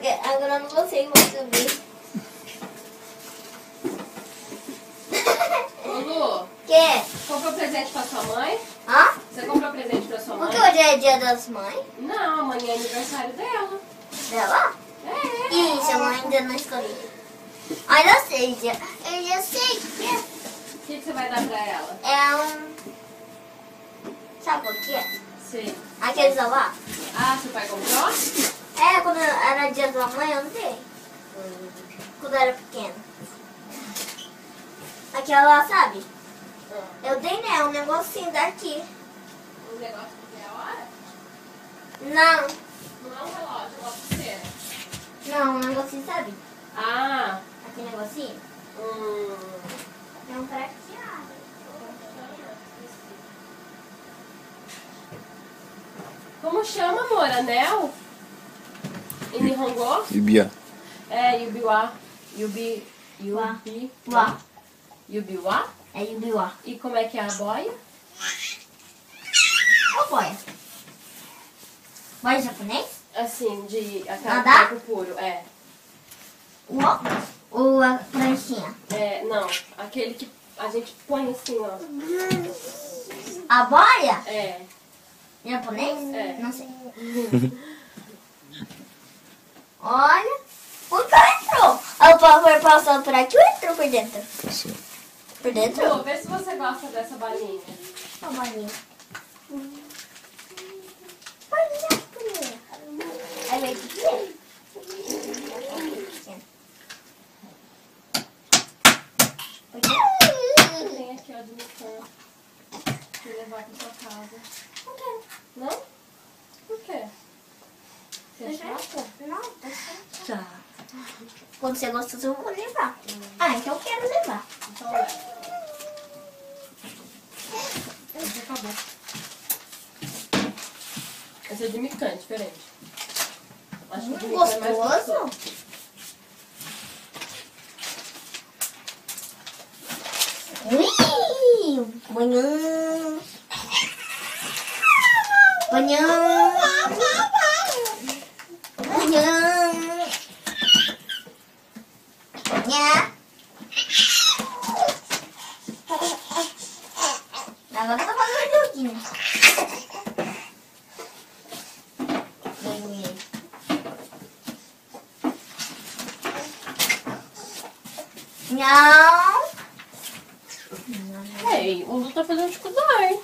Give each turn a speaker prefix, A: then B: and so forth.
A: Agora eu não consigo mais subir.
B: Ô, Lu,
A: Que?
B: comprou presente pra sua mãe?
A: Hã?
B: Você comprou presente pra sua mãe?
A: Porque hoje é dia das mães
B: Não, amanhã é aniversário dela.
A: dela.
B: É.
A: Ih, sua mãe ainda não escolheu. Ainda sei, eu já sei que
B: O que você vai dar pra ela?
A: é um... Sabe o que é?
B: Sim.
A: Aqueles lá.
B: Ah, seu pai comprou?
A: É, quando era dia da mãe, eu não dei. Quando eu era pequena. Aquela lá, sabe? Eu dei, né? Um negocinho daqui.
B: Um negócio que é a hora?
A: Não,
B: Não é um relógio, é uma pulseira.
A: não, um negocinho, sabe?
B: Ah,
A: Aquele negocinho. É um prateado.
B: Como chama, amor? Anel? Em Nihongo?
C: Yubiá.
B: É, Yubiwa.
A: Uá.
B: Yubiwa?
A: É Yubiwa.
B: E como é que é a boia?
A: Qual foi? Boia japonês?
B: Assim, de
A: Nadar?
B: acabamento puro. É.
A: Uó? Ou a pranchinha?
B: É, não. Aquele que a gente põe assim, ó.
A: A boia?
B: É.
A: Japonês?
B: É.
A: Não sei. Olha. O cara entrou. O pau foi passando por aqui ou entrou por dentro?
C: Sim.
A: Por dentro?
B: Lu, vê se você gosta dessa balinha.
A: Ó, bolinha. Bolinha. É meio pequeno.
B: Tem aqui, ó, de missão. Pra levar pra sua casa.
A: Não quero.
B: Não? Por quê? Você é chata?
A: Não, tá certo. Tá. Quando você gosta, eu vou levar. Ah, então eu quero levar.
B: Então leva. Esse acabou. Esse é de micante, diferente. Acho que o de micante é mais
A: Gostoso. Banhão. Banhão. Banhão. Nha. Agora tá fazendo joguinho. Não.
B: Ei, o Lu tá fazendo dificuldade.